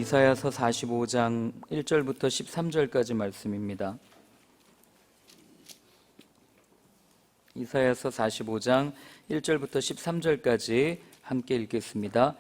이사야서 45장 1절부터 13절까지 말씀입니다. 이사야서 45장 1절부터 13절까지 함께 읽겠습니다.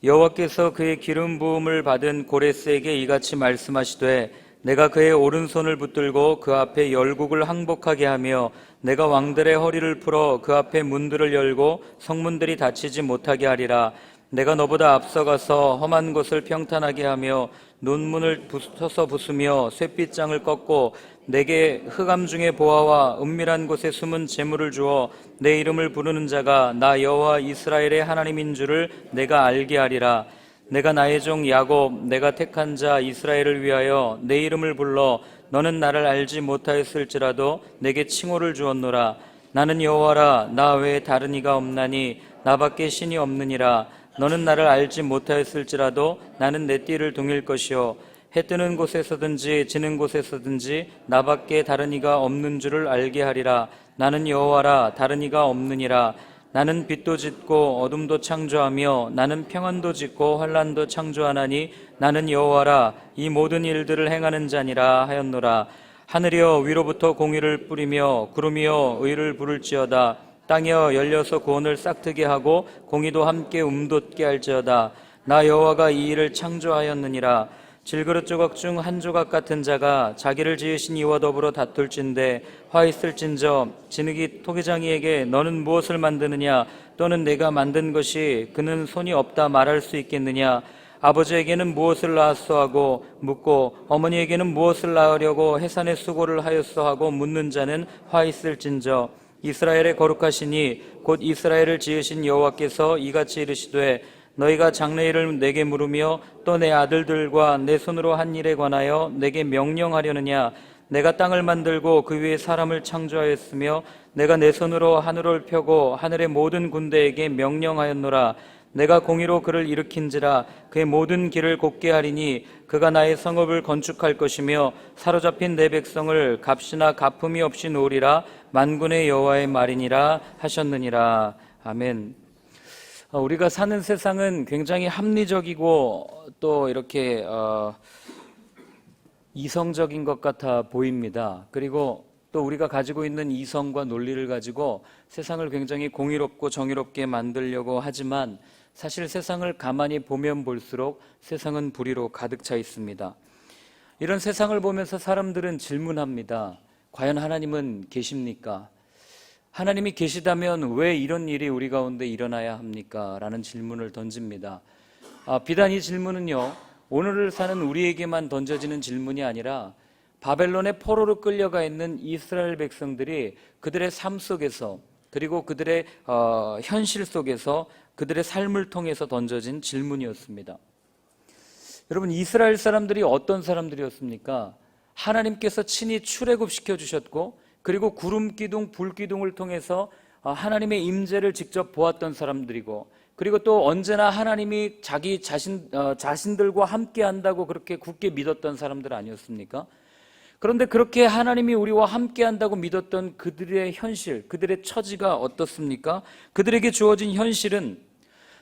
여호와께서 그의 기름 부음을 받은 고레스에게 이같이 말씀하시되 내가 그의 오른손을 붙들고 그 앞에 열국을 항복하게 하며 내가 왕들의 허리를 풀어 그 앞에 문들을 열고 성문들이 닫히지 못하게 하리라. 내가 너보다 앞서가서 험한 곳을 평탄하게 하며 논문을 서서 부수며 쇠빗장을 꺾고 내게 흑암 중에 보아와 은밀한 곳에 숨은 재물을 주어 내 이름을 부르는 자가 나 여호와 이스라엘의 하나님인 줄을 내가 알게 하리라. 내가 나의 종 야곱 내가 택한 자 이스라엘을 위하여 내 이름을 불러 너는 나를 알지 못하였을지라도 내게 칭호를 주었노라. 나는 여호와라 나 외에 다른 이가 없나니 나밖에 신이 없느니라. 너는 나를 알지 못하였을지라도 나는 내 띠를 동일 것이요 해 뜨는 곳에서든지 지는 곳에서든지 나밖에 다른 이가 없는 줄을 알게 하리라. 나는 여호와라 다른 이가 없느니라. 나는 빛도 짓고 어둠도 창조하며 나는 평안도 짓고 환난도 창조하나니 나는 여호와라 이 모든 일들을 행하는 자니라 하였노라. 하늘이여 위로부터 공의를 뿌리며 구름이여 의를 부를지어다. 땅이여 열려서 구원을 싹트게 하고 공의도 함께 움돋게 할지어다. 나 여호와가 이 일을 창조하였느니라. 질그릇 조각 중 한 조각 같은 자가 자기를 지으신 이와 더불어 다툴진대 화 있을진저 진흙이 토기장이에게 너는 무엇을 만드느냐 또는 내가 만든 것이 그는 손이 없다 말할 수 있겠느냐. 아버지에게는 무엇을 낳았소 하고 묻고 어머니에게는 무엇을 낳으려고 해산의 수고를 하였소 하고 묻는 자는 화 있을진저 이스라엘의 거룩하시니 곧 이스라엘을 지으신 여호와께서 이같이 이르시되 너희가 장래일을 내게 물으며 또 내 아들들과 내 손으로 한 일에 관하여 내게 명령하려느냐. 내가 땅을 만들고 그 위에 사람을 창조하였으며 내가 내 손으로 하늘을 펴고 하늘의 모든 군대에게 명령하였노라. 내가 공의로 그를 일으킨지라 그의 모든 길을 곧게 하리니 그가 나의 성읍을 건축할 것이며 사로잡힌 내 백성을 값이나 갚음이 없이 놓으리라. 만군의 여호와의 말이니라 하셨느니라. 아멘. 우리가 사는 세상은 굉장히 합리적이고 또 이렇게 이성적인 것 같아 보입니다. 그리고 또 우리가 가지고 있는 이성과 논리를 가지고 세상을 굉장히 공의롭고 정의롭게 만들려고 하지만 사실 세상을 가만히 보면 볼수록 세상은 불의로 가득 차 있습니다. 이런 세상을 보면서 사람들은 질문합니다. 과연 하나님은 계십니까? 하나님이 계시다면 왜 이런 일이 우리 가운데 일어나야 합니까? 라는 질문을 던집니다. 비단 이 질문은요, 오늘을 사는 우리에게만 던져지는 질문이 아니라 바벨론의 포로로 끌려가 있는 이스라엘 백성들이 그들의 삶 속에서 그리고 그들의 현실 속에서 그들의 삶을 통해서 던져진 질문이었습니다. 여러분, 이스라엘 사람들이 어떤 사람들이었습니까? 하나님께서 친히 출애굽시켜 주셨고 그리고 구름 기둥, 불 기둥을 통해서 하나님의 임재를 직접 보았던 사람들이고 그리고 또 언제나 하나님이 자기 자신들과 함께 한다고 그렇게 굳게 믿었던 사람들 아니었습니까? 그런데 그렇게 하나님이 우리와 함께 한다고 믿었던 그들의 현실, 그들의 처지가 어떻습니까? 그들에게 주어진 현실은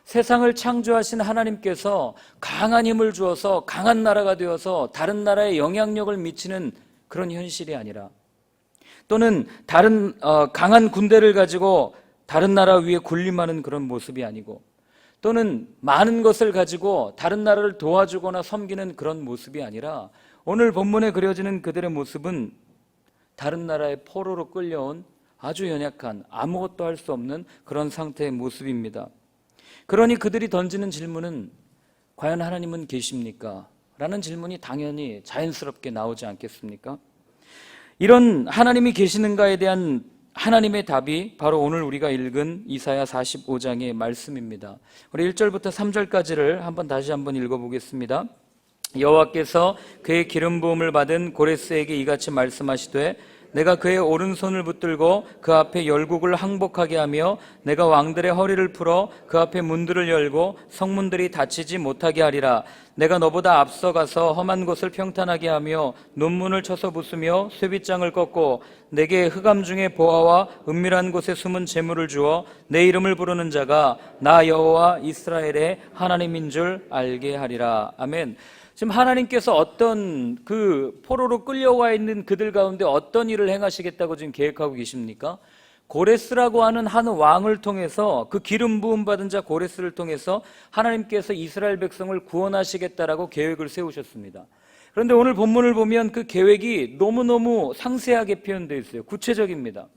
세상을 창조하신 하나님께서 강한 힘을 주어서 강한 나라가 되어서 다른 나라에 영향력을 미치는 그런 현실이 아니라 또는 다른 강한 군대를 가지고 다른 나라 위에 군림하는 그런 모습이 아니고 또는 많은 것을 가지고 다른 나라를 도와주거나 섬기는 그런 모습이 아니라 오늘 본문에 그려지는 그들의 모습은 다른 나라의 포로로 끌려온 아주 연약한 아무것도 할 수 없는 그런 상태의 모습입니다. 그러니 그들이 던지는 질문은 과연 하나님은 계십니까? 라는 질문이 당연히 자연스럽게 나오지 않겠습니까? 이런 하나님이 계시는가에 대한 하나님의 답이 바로 오늘 우리가 읽은 이사야 45장의 말씀입니다. 우리 1절부터 3절까지를 다시 한번 읽어보겠습니다. 여호와께서 그의 기름 부음을 받은 고레스에게 이같이 말씀하시되 내가 그의 오른손을 붙들고 그 앞에 열국을 항복하게 하며 내가 왕들의 허리를 풀어 그 앞에 문들을 열고 성문들이 닫히지 못하게 하리라. 내가 너보다 앞서가서 험한 곳을 평탄하게 하며 논문을 쳐서 부수며 쇠빗장을 꺾고 내게 흑암 중에 보화와 은밀한 곳에 숨은 재물을 주어 내 이름을 부르는 자가 나 여호와 이스라엘의 하나님인 줄 알게 하리라. 아멘. 지금 하나님께서 어떤 그 포로로 끌려와 있는 그들 가운데 어떤 일을 행하시겠다고 지금 계획하고 계십니까? 고레스라고 하는 한 왕을 통해서, 그 기름 부음 받은 자 고레스를 통해서 하나님께서 이스라엘 백성을 구원하시겠다라고 계획을 세우셨습니다. 그런데 오늘 본문을 보면 그 계획이 너무너무 상세하게 표현되어 있어요. 구체적입니다.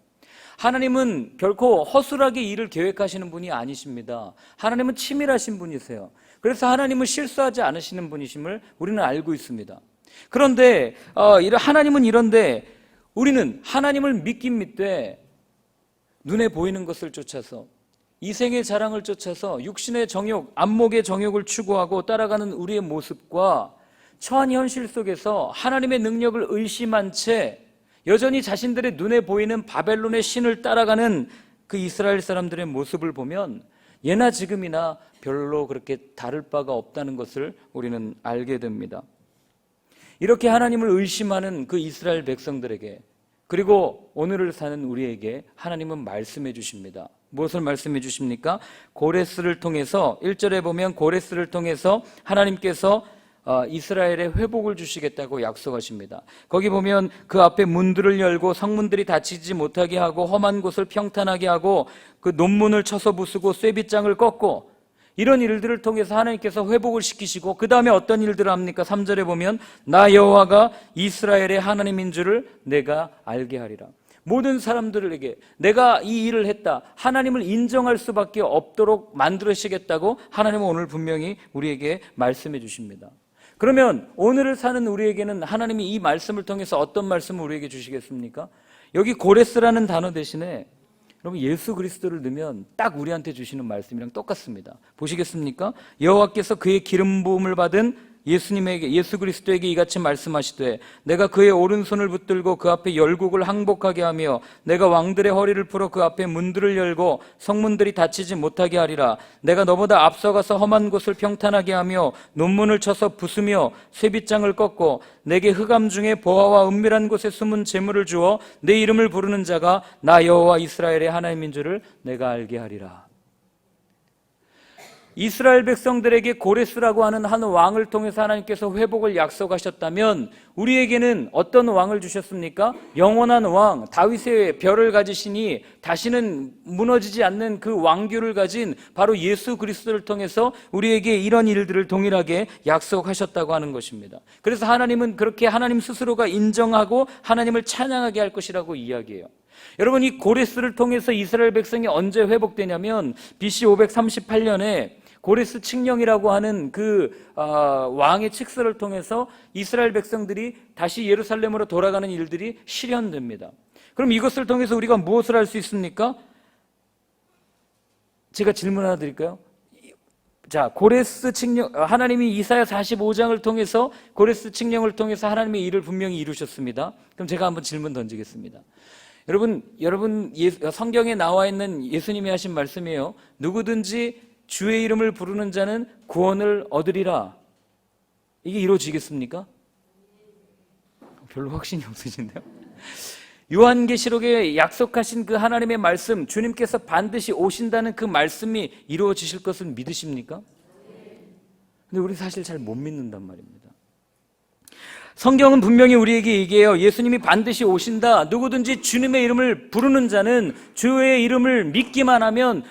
하나님은 결코 허술하게 일을 계획하시는 분이 아니십니다. 하나님은 치밀하신 분이세요. 그래서 하나님은 실수하지 않으시는 분이심을 우리는 알고 있습니다. 그런데 하나님은 이런데 우리는 하나님을 믿긴 믿되 눈에 보이는 것을 쫓아서, 이생의 자랑을 쫓아서 육신의 정욕, 안목의 정욕을 추구하고 따라가는 우리의 모습과 처한 현실 속에서 하나님의 능력을 의심한 채 여전히 자신들의 눈에 보이는 바벨론의 신을 따라가는 그 이스라엘 사람들의 모습을 보면 예나 지금이나 별로 그렇게 다를 바가 없다는 것을 우리는 알게 됩니다. 이렇게 하나님을 의심하는 그 이스라엘 백성들에게, 그리고 오늘을 사는 우리에게 하나님은 말씀해 주십니다. 무엇을 말씀해 주십니까? 고레스를 통해서, 1절에 보면 고레스를 통해서 하나님께서 이스라엘에 회복을 주시겠다고 약속하십니다. 거기 보면 그 앞에 문들을 열고 성문들이 닫히지 못하게 하고 험한 곳을 평탄하게 하고 그 논문을 쳐서 부수고 쇠빗장을 꺾고, 이런 일들을 통해서 하나님께서 회복을 시키시고, 그 다음에 어떤 일들을 합니까? 3절에 보면 나 여호와가 이스라엘의 하나님인 줄을 내가 알게 하리라. 모든 사람들에게 내가 이 일을 했다, 하나님을 인정할 수밖에 없도록 만들으시겠다고 하나님은 오늘 분명히 우리에게 말씀해 주십니다. 그러면 오늘을 사는 우리에게는 하나님이 이 말씀을 통해서 어떤 말씀을 우리에게 주시겠습니까? 여기 고레스라는 단어 대신에 여러분 예수 그리스도를 넣으면 딱 우리한테 주시는 말씀이랑 똑같습니다. 보시겠습니까? 여호와께서 그의 기름 부음을 받은 예수 그리스도에게 이같이 말씀하시되 내가 그의 오른손을 붙들고 그 앞에 열국을 항복하게 하며 내가 왕들의 허리를 풀어 그 앞에 문들을 열고 성문들이 닫히지 못하게 하리라. 내가 너보다 앞서가서 험한 곳을 평탄하게 하며 논문을 쳐서 부수며 쇠빗장을 꺾고 내게 흑암 중에 보화와 은밀한 곳에 숨은 재물을 주어 내 이름을 부르는 자가 나 여호와 이스라엘의 하나님인 줄을 내가 알게 하리라. 이스라엘 백성들에게 고레스라고 하는 한 왕을 통해서 하나님께서 회복을 약속하셨다면 우리에게는 어떤 왕을 주셨습니까? 영원한 왕, 다윗의 별을 가지시니 다시는 무너지지 않는 그 왕규를 가진 바로 예수 그리스도를 통해서 우리에게 이런 일들을 동일하게 약속하셨다고 하는 것입니다. 그래서 하나님은 그렇게 하나님 스스로가 인정하고 하나님을 찬양하게 할 것이라고 이야기해요. 여러분, 이 고레스를 통해서 이스라엘 백성이 언제 회복되냐면 BC 538년에 고레스 칙령이라고 하는 그 왕의 칙서를 통해서 이스라엘 백성들이 다시 예루살렘으로 돌아가는 일들이 실현됩니다. 그럼 이것을 통해서 우리가 무엇을 할 수 있습니까? 제가 질문 하나 드릴까요? 자, 고레스 칙령, 하나님이 이사야 45장을 통해서 고레스 칙령을 통해서 하나님의 일을 분명히 이루셨습니다. 그럼 제가 한번 질문 던지겠습니다. 여러분 성경에 나와 있는 예수님이 하신 말씀이에요. 누구든지 주의 이름을 부르는 자는 구원을 얻으리라. 이게 이루어지겠습니까? 별로 확신이 없으신데요? 요한계시록에 약속하신 그 하나님의 말씀, 주님께서 반드시 오신다는 그 말씀이 이루어지실 것을 믿으십니까? 근데 우리 사실 잘 못 믿는단 말입니다. 성경은 분명히 우리에게 얘기해요. 예수님이 반드시 오신다. 누구든지 주님의 이름을 부르는 자는, 주의 이름을 믿기만 하면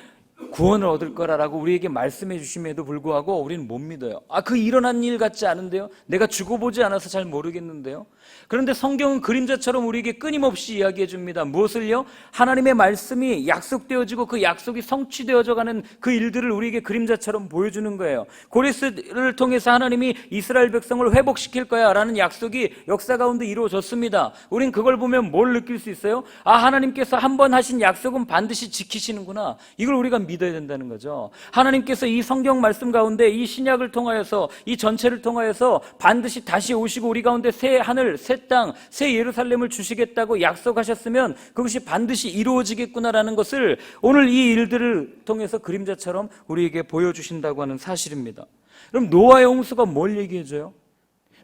구원을 얻을 거라라고 우리에게 말씀해 주심에도 불구하고 우리는 못 믿어요. 그 일어난 일 같지 않은데요? 내가 죽어보지 않아서 잘 모르겠는데요? 그런데 성경은 그림자처럼 우리에게 끊임없이 이야기해 줍니다. 무엇을요? 하나님의 말씀이 약속되어지고 그 약속이 성취되어져 가는 그 일들을 우리에게 그림자처럼 보여주는 거예요. 고레스를 통해서 하나님이 이스라엘 백성을 회복시킬 거야 라는 약속이 역사 가운데 이루어졌습니다. 우린 그걸 보면 뭘 느낄 수 있어요? 하나님께서 한 번 하신 약속은 반드시 지키시는구나. 이걸 우리가 믿어야 된다는 거죠. 하나님께서 이 성경 말씀 가운데 이 신약을 통하여서 이 전체를 통하여서 반드시 다시 오시고 우리 가운데 새 하늘, 새 땅, 새 예루살렘을 주시겠다고 약속하셨으면 그것이 반드시 이루어지겠구나라는 것을 오늘 이 일들을 통해서 그림자처럼 우리에게 보여주신다고 하는 사실입니다. 그럼 노아의 홍수가 뭘 얘기해줘요?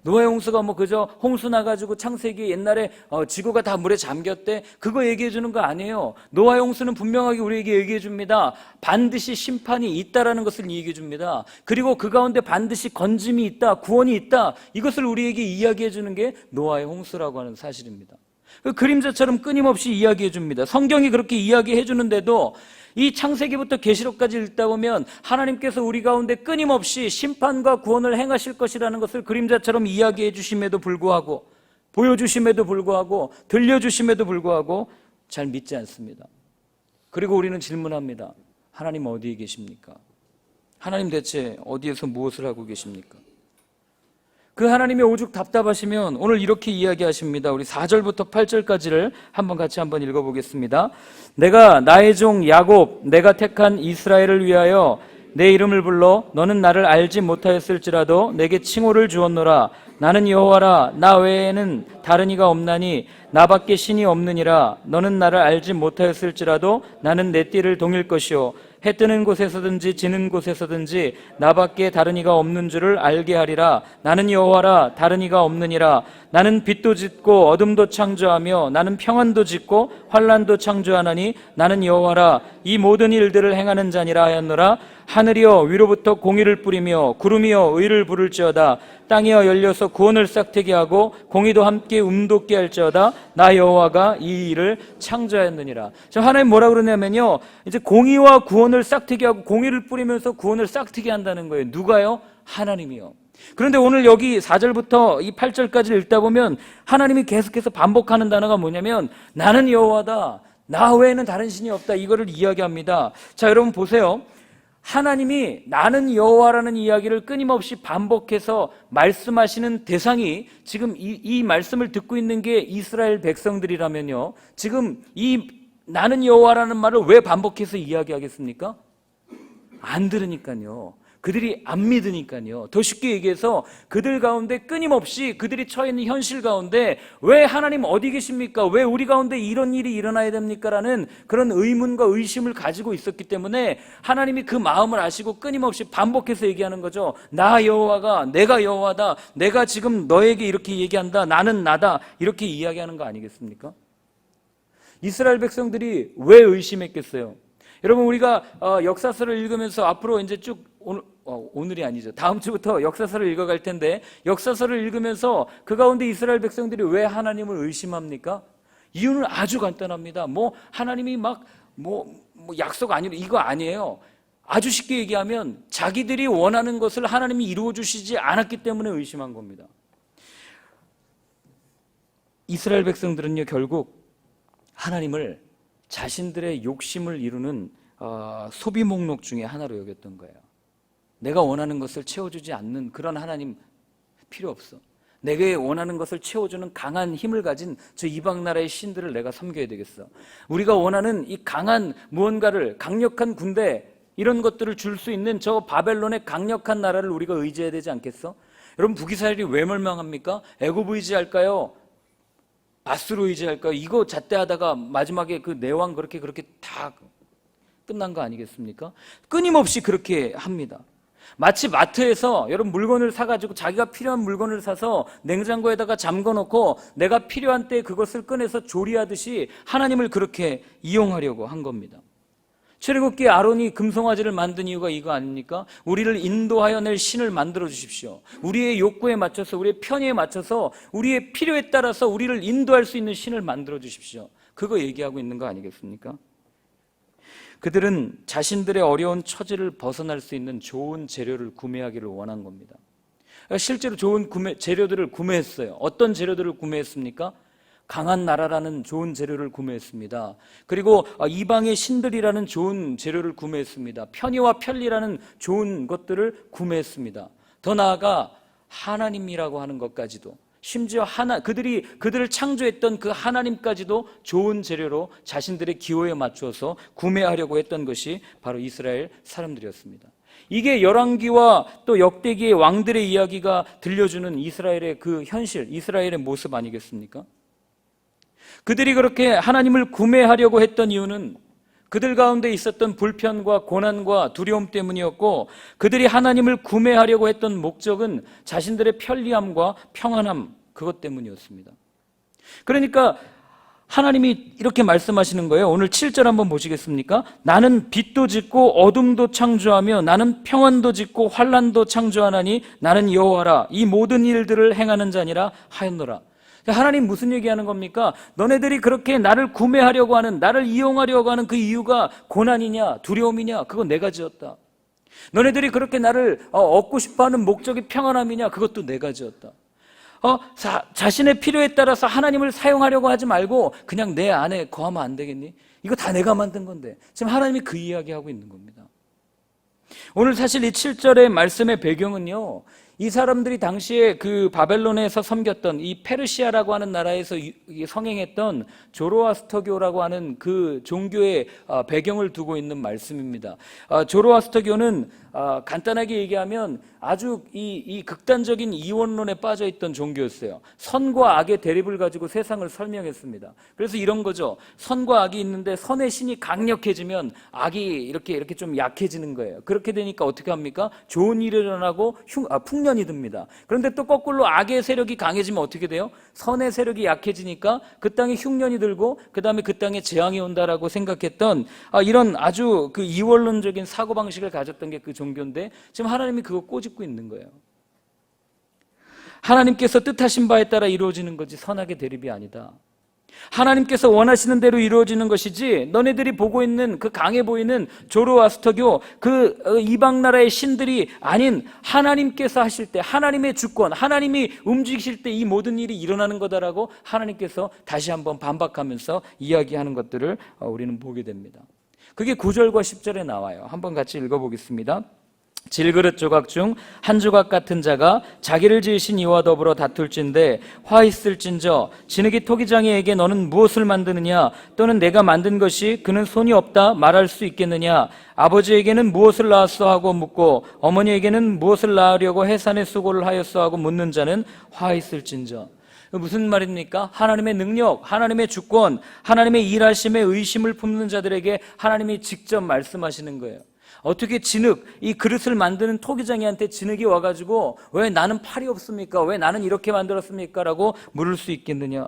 노아의 홍수가 뭐 그저 홍수 나가지고 창세기 옛날에 지구가 다 물에 잠겼대, 그거 얘기해 주는 거 아니에요. 노아의 홍수는 분명하게 우리에게 얘기해 줍니다. 반드시 심판이 있다라는 것을 얘기해 줍니다. 그리고 그 가운데 반드시 건짐이 있다, 구원이 있다, 이것을 우리에게 이야기해 주는 게 노아의 홍수라고 하는 사실입니다. 그 그림자처럼 끊임없이 이야기해 줍니다. 성경이 그렇게 이야기해 주는데도 이 창세기부터 계시록까지 읽다 보면 하나님께서 우리 가운데 끊임없이 심판과 구원을 행하실 것이라는 것을 그림자처럼 이야기해 주심에도 불구하고, 보여주심에도 불구하고, 들려주심에도 불구하고 잘 믿지 않습니다. 그리고 우리는 질문합니다. 하나님 어디에 계십니까? 하나님 대체 어디에서 무엇을 하고 계십니까? 그 하나님이 오죽 답답하시면 오늘 이렇게 이야기하십니다. 우리 4절부터 8절까지를 같이 한번 읽어보겠습니다. 내가 나의 종 야곱, 내가 택한 이스라엘을 위하여 내 이름을 불러 너는 나를 알지 못하였을지라도 내게 칭호를 주었노라. 나는 여호와라. 나 외에는 다른 이가 없나니 나밖에 신이 없느니라. 너는 나를 알지 못하였을지라도 나는 내 띠를 동일 것이요 해 뜨는 곳에서든지 지는 곳에서든지 나밖에 다른 이가 없는 줄을 알게 하리라. 나는 여호와라. 다른 이가 없느니라. 나는 빛도 짓고 어둠도 창조하며 나는 평안도 짓고 환난도 창조하나니 나는 여호와라. 이 모든 일들을 행하는 자니라 하였노라. 하늘이여 위로부터 공의를 뿌리며 구름이여 의를 부를지어다. 땅이여 열려서 구원을 싹트게 하고 공의도 함께 돋게 할지어다. 나 여호와가 이 일을 창조하였느니라. 하나님 뭐라 그러냐면요, 이제 공의와 구원을 싹트게 하고 공의를 뿌리면서 구원을 싹트게 한다는 거예요. 누가요? 하나님이요. 그런데 오늘 여기 4절부터 이 8절까지 읽다 보면 하나님이 계속해서 반복하는 단어가 뭐냐면 나는 여호와다. 나 외에는 다른 신이 없다. 이거를 이야기합니다. 자, 여러분 보세요. 하나님이 나는 여호와라는 이야기를 끊임없이 반복해서 말씀하시는 대상이 지금 이 말씀을 듣고 있는 게 이스라엘 백성들이라면요, 지금 이 나는 여호와라는 말을 왜 반복해서 이야기하겠습니까? 안 들으니까요. 그들이 안 믿으니까요. 더 쉽게 얘기해서 그들 가운데 끊임없이 그들이 처해 있는 현실 가운데 왜 하나님 어디 계십니까? 왜 우리 가운데 이런 일이 일어나야 됩니까? 라는 그런 의문과 의심을 가지고 있었기 때문에 하나님이 그 마음을 아시고 끊임없이 반복해서 얘기하는 거죠. 나 여호와가, 내가 여호와다. 내가 지금 너에게 이렇게 얘기한다. 나는 나다. 이렇게 이야기하는 거 아니겠습니까? 이스라엘 백성들이 왜 의심했겠어요? 여러분, 우리가 역사서를 읽으면서 앞으로 이제 쭉 오늘이 아니죠. 다음 주부터 역사서를 읽어갈 텐데 역사서를 읽으면서 그 가운데 이스라엘 백성들이 왜 하나님을 의심합니까? 이유는 아주 간단합니다. 하나님이 약속 아니로 이거 아니에요. 아주 쉽게 얘기하면 자기들이 원하는 것을 하나님이 이루어 주시지 않았기 때문에 의심한 겁니다. 이스라엘 백성들은요, 결국 하나님을 자신들의 욕심을 이루는 소비 목록 중에 하나로 여겼던 거예요. 내가 원하는 것을 채워주지 않는 그런 하나님 필요 없어. 내가 원하는 것을 채워주는 강한 힘을 가진 저 이방 나라의 신들을 내가 섬겨야 되겠어. 우리가 원하는 이 강한 무언가를, 강력한 군대, 이런 것들을 줄 수 있는 저 바벨론의 강력한 나라를 우리가 의지해야 되지 않겠어? 여러분, 북이스라엘이 왜 멸망합니까? 애굽 의지할까요? 바스로 의지할까요? 이거 잣대하다가 마지막에 그 내왕 그렇게 다 끝난 거 아니겠습니까? 끊임없이 그렇게 합니다. 마치 마트에서 여러분 물건을 사가지고 자기가 필요한 물건을 사서 냉장고에다가 잠궈놓고 내가 필요한 때 그것을 꺼내서 조리하듯이 하나님을 그렇게 이용하려고 한 겁니다. 출애굽기에 아론이 금송아지를 만든 이유가 이거 아닙니까? 우리를 인도하여 낼 신을 만들어 주십시오. 우리의 욕구에 맞춰서, 우리의 편의에 맞춰서, 우리의 필요에 따라서 우리를 인도할 수 있는 신을 만들어 주십시오. 그거 얘기하고 있는 거 아니겠습니까? 그들은 자신들의 어려운 처지를 벗어날 수 있는 좋은 재료를 구매하기를 원한 겁니다. 실제로 좋은 재료들을 구매했어요. 어떤 재료들을 구매했습니까? 강한 나라라는 좋은 재료를 구매했습니다. 그리고 이방의 신들이라는 좋은 재료를 구매했습니다. 편의와 편리라는 좋은 것들을 구매했습니다. 더 나아가 하나님이라고 하는 것까지도, 심지어 그들을 창조했던 그 하나님까지도 좋은 재료로 자신들의 기호에 맞추어서 구매하려고 했던 것이 바로 이스라엘 사람들이었습니다. 이게 열왕기와 또 역대기의 왕들의 이야기가 들려주는 이스라엘의 그 현실, 이스라엘의 모습 아니겠습니까? 그들이 그렇게 하나님을 구매하려고 했던 이유는 그들 가운데 있었던 불편과 고난과 두려움 때문이었고, 그들이 하나님을 구매하려고 했던 목적은 자신들의 편리함과 평안함, 그것 때문이었습니다. 그러니까 하나님이 이렇게 말씀하시는 거예요. 오늘 7절 한번 보시겠습니까? 나는 빛도 짓고 어둠도 창조하며 나는 평안도 짓고 환난도 창조하나니 나는 여호와라. 이 모든 일들을 행하는 자니라 하였노라. 하나님 무슨 얘기하는 겁니까? 너네들이 그렇게 나를 구매하려고 하는, 나를 이용하려고 하는 그 이유가 고난이냐 두려움이냐? 그건 내가 지었다. 너네들이 그렇게 나를 얻고 싶어하는 목적이 평안함이냐? 그것도 내가 지었다. 자신의 필요에 따라서 하나님을 사용하려고 하지 말고 그냥 내 안에 거하면 안 되겠니? 이거 다 내가 만든 건데. 지금 하나님이 그 이야기하고 있는 겁니다. 오늘 사실 이 7절의 말씀의 배경은요, 이 사람들이 당시에 그 바벨론에서 섬겼던 이 페르시아라고 하는 나라에서 성행했던 조로아스터교라고 하는 그 종교의 배경을 두고 있는 말씀입니다. 조로아스터교는 간단하게 얘기하면 아주 이 극단적인 이원론에 빠져 있던 종교였어요. 선과 악의 대립을 가지고 세상을 설명했습니다. 그래서 이런 거죠. 선과 악이 있는데 선의 신이 강력해지면 악이 이렇게 좀 약해지는 거예요. 그렇게 되니까 어떻게 합니까? 좋은 일이 일어나고 풍년이 듭니다. 그런데 또 거꾸로 악의 세력이 강해지면 어떻게 돼요? 선의 세력이 약해지니까 그 땅에 흉년이 들고 그 다음에 그 땅에 재앙이 온다라고 생각했던 이런 아주 그 이원론적인 사고방식을 가졌던 게 그 종교인데, 지금 하나님이 그거 꼬집고 있는 거예요. 하나님께서 뜻하신 바에 따라 이루어지는 거지 선악의 대립이 아니다. 하나님께서 원하시는 대로 이루어지는 것이지, 너네들이 보고 있는 그 강해 보이는 조로아스터교 그 이방 나라의 신들이 아닌 하나님께서 하실 때, 하나님의 주권, 하나님이 움직이실 때 이 모든 일이 일어나는 거다라고 하나님께서 다시 한번 반박하면서 이야기하는 것들을 우리는 보게 됩니다. 그게 9절과 10절에 나와요. 한번 같이 읽어보겠습니다. 질그릇 조각 중 한 조각 같은 자가 자기를 지으신 이와 더불어 다툴진대 화 있을진저 진흙이 토기장이에게 너는 무엇을 만드느냐, 또는 내가 만든 것이 그는 손이 없다 말할 수 있겠느냐. 아버지에게는 무엇을 낳았어 하고 묻고 어머니에게는 무엇을 낳으려고 해산의 수고를 하였어 하고 묻는 자는 화 있을진저. 무슨 말입니까? 하나님의 능력, 하나님의 주권, 하나님의 일하심에 의심을 품는 자들에게 하나님이 직접 말씀하시는 거예요. 어떻게 진흙, 이 그릇을 만드는 토기장이한테 진흙이 와가지고 왜 나는 팔이 없습니까? 왜 나는 이렇게 만들었습니까? 라고 물을 수 있겠느냐?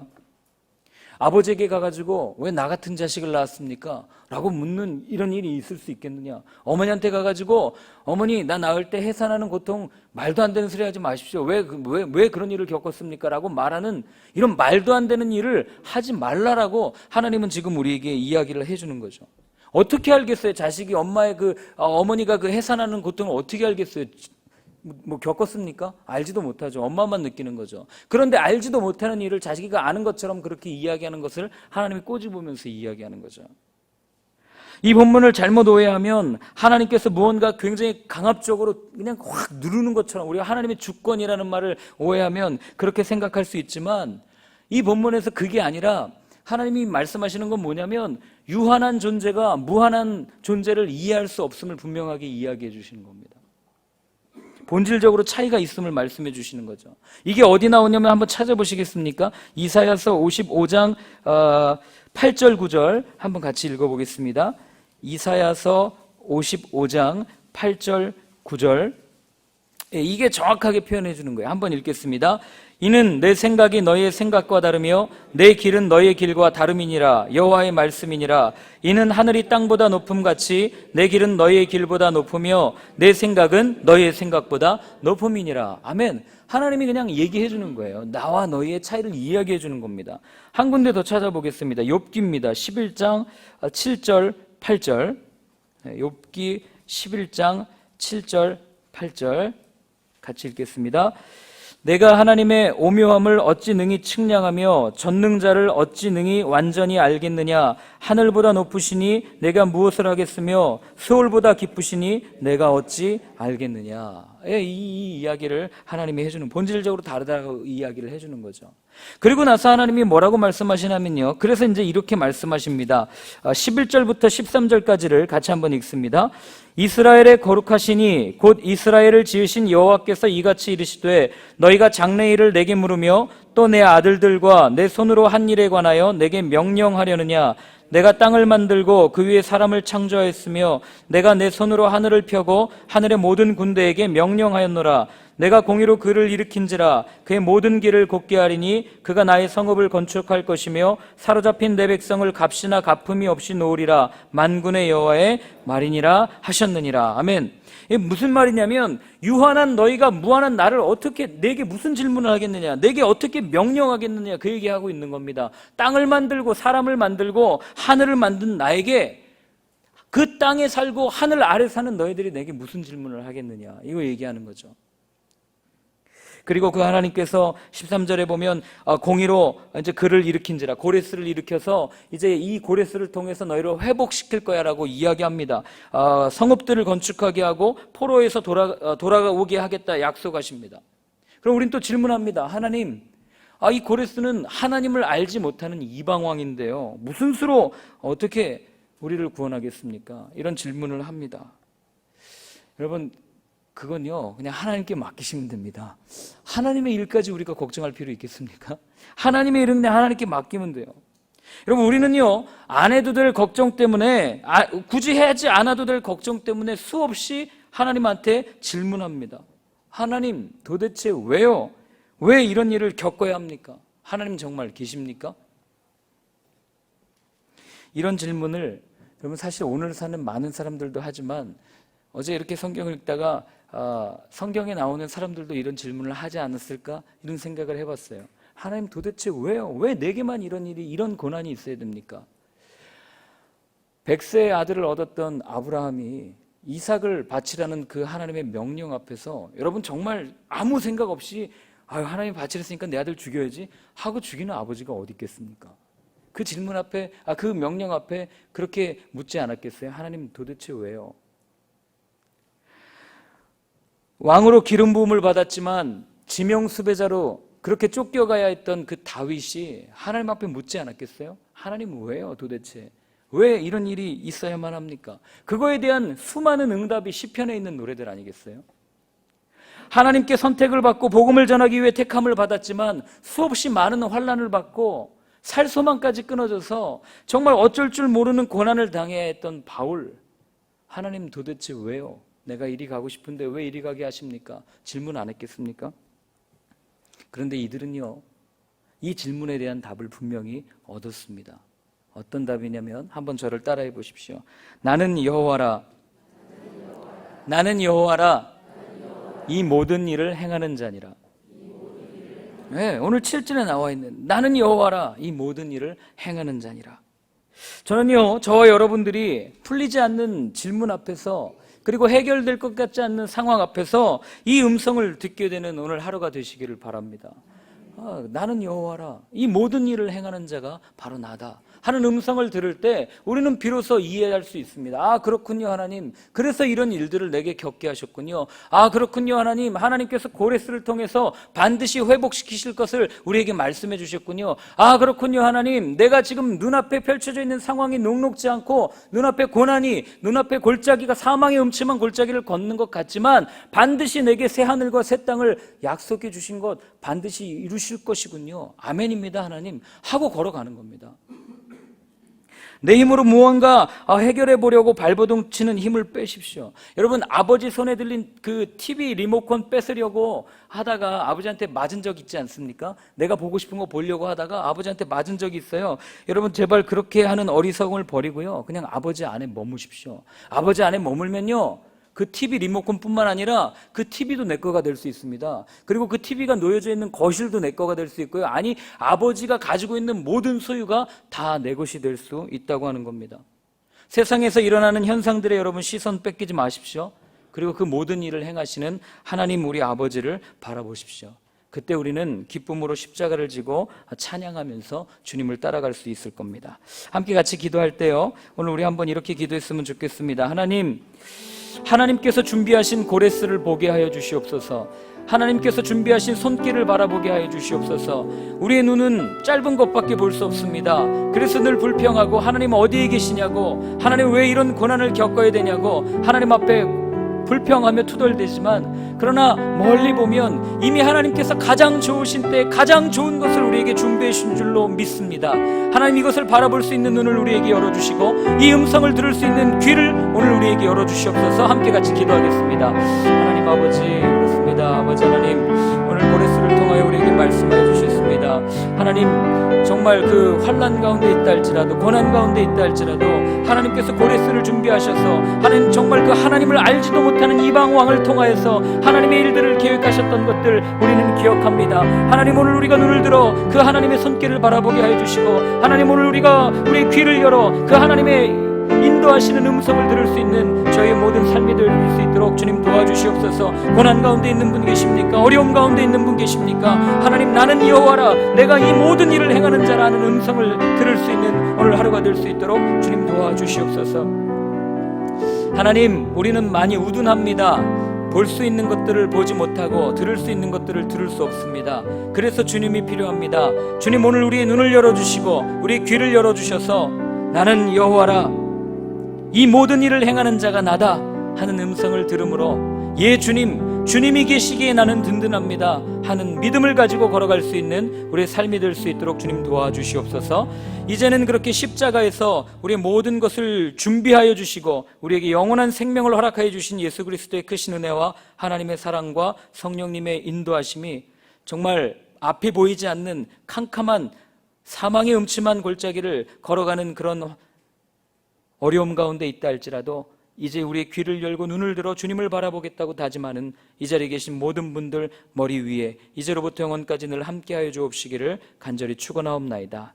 아버지에게 가가지고 왜 나 같은 자식을 낳았습니까? 라고 묻는 이런 일이 있을 수 있겠느냐? 어머니한테 가가지고 어머니 나 낳을 때 해산하는 고통 말도 안 되는 소리 하지 마십시오. 왜 그런 일을 겪었습니까? 라고 말하는 이런 말도 안 되는 일을 하지 말라라고 하나님은 지금 우리에게 이야기를 해주는 거죠. 어떻게 알겠어요? 자식이 어머니가 그 해산하는 고통을 어떻게 알겠어요? 뭐 겪었습니까? 알지도 못하죠. 엄마만 느끼는 거죠. 그런데 알지도 못하는 일을 자식이가 아는 것처럼 그렇게 이야기하는 것을 하나님이 꼬집으면서 이야기하는 거죠. 이 본문을 잘못 오해하면 하나님께서 무언가 굉장히 강압적으로 그냥 확 누르는 것처럼, 우리가 하나님의 주권이라는 말을 오해하면 그렇게 생각할 수 있지만, 이 본문에서 그게 아니라 하나님이 말씀하시는 건 뭐냐면 유한한 존재가 무한한 존재를 이해할 수 없음을 분명하게 이야기해 주시는 겁니다. 본질적으로 차이가 있음을 말씀해 주시는 거죠. 이게 어디 나오냐면 한번 찾아보시겠습니까? 이사야서 55장 8절 9절 한번 같이 읽어보겠습니다. 이사야서 55장 8절 9절, 이게 정확하게 표현해 주는 거예요. 한번 읽겠습니다. 이는 내 생각이 너희의 생각과 다르며 내 길은 너희의 길과 다름이니라. 여호와의 말씀이니라. 이는 하늘이 땅보다 높음같이 내 길은 너희의 길보다 높으며 내 생각은 너희의 생각보다 높음이니라. 아멘. 하나님이 그냥 얘기해 주는 거예요. 나와 너희의 차이를 이야기해 주는 겁니다. 한 군데 더 찾아보겠습니다. 욥기입니다. 11장 7절 8절. 욥기 11장 7절 8절 같이 읽겠습니다. 내가 하나님의 오묘함을 어찌 능히 측량하며 전능자를 어찌 능히 완전히 알겠느냐. 하늘보다 높으시니 내가 무엇을 하겠으며 수월보다 깊으시니 내가 어찌 알겠느냐. 이 이야기를 하나님이 해주는, 본질적으로 다르다고 이야기를 해주는 거죠. 그리고 나서 하나님이 뭐라고 말씀하시냐면요, 그래서 이제 이렇게 말씀하십니다. 11절부터 13절까지를 같이 한번 읽습니다. 이스라엘의 거룩하시니 곧 이스라엘을 지으신 여호와께서 이같이 이르시되 너희가 장래일을 내게 물으며 또 내 아들들과 내 손으로 한 일에 관하여 내게 명령하려느냐. 내가 땅을 만들고 그 위에 사람을 창조하였으며 내가 내 손으로 하늘을 펴고 하늘의 모든 군대에게 명령하였노라. 내가 공의로 그를 일으킨지라. 그의 모든 길을 곧게 하리니 그가 나의 성읍을 건축할 것이며 사로잡힌 내 백성을 값이나 갚음이 없이 놓으리라. 만군의 여호와의 말이니라 하셨느니라. 아멘. 이게 무슨 말이냐면, 유한한 너희가 무한한 나를 어떻게, 내게 무슨 질문을 하겠느냐, 내게 어떻게 명령하겠느냐, 그 얘기하고 있는 겁니다. 땅을 만들고 사람을 만들고 하늘을 만든 나에게, 그 땅에 살고 하늘 아래 사는 너희들이 내게 무슨 질문을 하겠느냐, 이거 얘기하는 거죠. 그리고 그 하나님께서 13절에 보면 공의로 이제 그를 일으킨지라, 고레스를 일으켜서 이제 이 고레스를 통해서 너희를 회복시킬 거야라고 이야기합니다. 성읍들을 건축하게 하고 포로에서 돌아오게 하겠다 약속하십니다. 그럼 우린 또 질문합니다. 하나님, 이 고레스는 하나님을 알지 못하는 이방왕인데요, 무슨 수로 어떻게 우리를 구원하겠습니까? 이런 질문을 합니다. 여러분, 그건요, 그냥 하나님께 맡기시면 됩니다. 하나님의 일까지 우리가 걱정할 필요 있겠습니까? 하나님의 일은 그냥 하나님께 맡기면 돼요. 여러분, 우리는요, 안 해도 될 걱정 때문에, 굳이 하지 않아도 될 걱정 때문에 수없이 하나님한테 질문합니다. 하나님, 도대체 왜요? 왜 이런 일을 겪어야 합니까? 하나님 정말 계십니까? 이런 질문을 여러분, 사실 오늘 사는 많은 사람들도 하지만 어제 이렇게 성경을 읽다가 성경에 나오는 사람들도 이런 질문을 하지 않았을까, 이런 생각을 해봤어요. 하나님, 도대체 왜요? 왜 내게만 이런 일이, 이런 고난이 있어야 됩니까? 100세의 아들을 얻었던 아브라함이 이삭을 바치라는 그 하나님의 명령 앞에서, 여러분 정말 아무 생각 없이 하나님이 바치랬으니까 내 아들 죽여야지 하고 죽이는 아버지가 어디 있겠습니까? 그 질문 앞에, 그 명령 앞에 그렇게 묻지 않았겠어요? 하나님, 도대체 왜요? 왕으로 기름 부음을 받았지만 지명 수배자로 그렇게 쫓겨가야 했던 그 다윗이 하나님 앞에 묻지 않았겠어요? 하나님, 왜요 도대체? 왜 이런 일이 있어야만 합니까? 그거에 대한 수많은 응답이 시편에 있는 노래들 아니겠어요? 하나님께 선택을 받고 복음을 전하기 위해 택함을 받았지만 수없이 많은 환난을 받고 살 소망까지 끊어져서 정말 어쩔 줄 모르는 고난을 당해야 했던 바울, 하나님, 도대체 왜요? 내가 이리 가고 싶은데 왜 이리 가게 하십니까? 질문 안 했겠습니까? 그런데 이들은요, 이 질문에 대한 답을 분명히 얻었습니다. 어떤 답이냐면, 한번 저를 따라해 보십시오. 나는 여호와라, 나는 여호와라, 이 모든 일을 행하는 자니라. 네, 오늘 7절에 나와 있는 나는 여호와라, 이 모든 일을 행하는 자니라. 저는요, 저와 여러분들이 풀리지 않는 질문 앞에서, 그리고 해결될 것 같지 않는 상황 앞에서 이 음성을 듣게 되는 오늘 하루가 되시기를 바랍니다. 나는 여호와라, 이 모든 일을 행하는 자가 바로 나다 하는 음성을 들을 때 우리는 비로소 이해할 수 있습니다. 그렇군요 하나님, 그래서 이런 일들을 내게 겪게 하셨군요. 그렇군요 하나님, 하나님께서 고레스를 통해서 반드시 회복시키실 것을 우리에게 말씀해 주셨군요. 그렇군요 하나님, 내가 지금 눈앞에 펼쳐져 있는 상황이 녹록지 않고 눈앞에 고난이, 눈앞에 골짜기가, 사망의 음침한 골짜기를 걷는 것 같지만 반드시 내게 새 하늘과 새 땅을 약속해 주신 것 반드시 이루실 것이군요. 아멘입니다 하나님 하고 걸어가는 겁니다. 내 힘으로 무언가 해결해 보려고 발버둥 치는 힘을 빼십시오. 여러분, 아버지 손에 들린 그 TV 리모컨 뺏으려고 하다가 아버지한테 맞은 적 있지 않습니까? 내가 보고 싶은 거 보려고 하다가 아버지한테 맞은 적이 있어요. 여러분, 제발 그렇게 하는 어리석음을 버리고요, 그냥 아버지 안에 머무십시오. 아버지 안에 머물면요, 그 TV 리모컨뿐만 아니라 그 TV도 내 거가 될 수 있습니다. 그리고 그 TV가 놓여져 있는 거실도 내 거가 될 수 있고요. 아버지가 가지고 있는 모든 소유가 다 내 것이 될 수 있다고 하는 겁니다. 세상에서 일어나는 현상들에 여러분 시선 뺏기지 마십시오. 그리고 그 모든 일을 행하시는 하나님 우리 아버지를 바라보십시오. 그때 우리는 기쁨으로 십자가를 지고 찬양하면서 주님을 따라갈 수 있을 겁니다. 함께 같이 기도할 때요, 오늘 우리 한번 이렇게 기도했으면 좋겠습니다. 하나님께서 준비하신 고레스를 보게 하여 주시옵소서. 하나님께서 준비하신 손길을 바라보게 하여 주시옵소서. 우리의 눈은 짧은 것밖에 볼 수 없습니다. 그래서 늘 불평하고 하나님 어디에 계시냐고, 하나님 왜 이런 고난을 겪어야 되냐고 하나님 앞에 불평하며 투덜대지만, 그러나 멀리 보면 이미 하나님께서 가장 좋으신 때 가장 좋은 것을 우리에게 준비해 주신 줄로 믿습니다. 하나님 이것을 바라볼 수 있는 눈을 우리에게 열어주시고 이 음성을 들을 수 있는 귀를 오늘 우리에게 열어주시옵소서. 함께 같이 기도하겠습니다. 하나님 아버지, 그렇습니다. 아버지 하나님, 오늘 고레스를 통하여 우리에게 말씀해 주셨습니다. 하나님, 정말 그 환난 가운데 있다 할지라도, 고난 가운데 있다 할지라도 하나님께서 고레스를 준비하셔서 하나님, 정말 그 하나님을 알지도 못하는 이방 왕을 통하여서 하나님의 일들을 계획하셨던 것들 우리는 기억합니다. 하나님, 오늘 우리가 눈을 들어 그 하나님의 손길을 바라보게 하여 주시고, 하나님 오늘 우리가 우리의 귀를 열어 그 하나님의 인도하시는 음성을 들을 수 있는 저희의 모든 삶이 될 수 있도록 주님 도와주시옵소서. 고난 가운데 있는 분 계십니까? 어려움 가운데 있는 분 계십니까? 하나님, 나는 여호와라, 내가 이 모든 일을 행하는 자라는 음성을 들을 수 있는 오늘 하루가 될 수 있도록 주님 도와주시옵소서. 하나님, 우리는 많이 우둔합니다. 볼 수 있는 것들을 보지 못하고 들을 수 있는 것들을 들을 수 없습니다. 그래서 주님이 필요합니다. 주님, 오늘 우리의 눈을 열어주시고 우리의 귀를 열어주셔서 나는 여호와라, 이 모든 일을 행하는 자가 나다 하는 음성을 들음으로, 예 주님, 주님이 계시기에 나는 든든합니다 하는 믿음을 가지고 걸어갈 수 있는 우리의 삶이 될 수 있도록 주님 도와주시옵소서. 이제는 그렇게 십자가에서 우리의 모든 것을 준비하여 주시고 우리에게 영원한 생명을 허락하여 주신 예수 그리스도의 크신 은혜와 하나님의 사랑과 성령님의 인도하심이 정말 앞이 보이지 않는 캄캄한 사망의 음침한 골짜기를 걸어가는 그런 어려움 가운데 있다 할지라도 이제 우리의 귀를 열고 눈을 들어 주님을 바라보겠다고 다짐하는 이 자리에 계신 모든 분들 머리 위에 이제로부터 영원까지 늘 함께하여 주옵시기를 간절히 축원하옵나이다.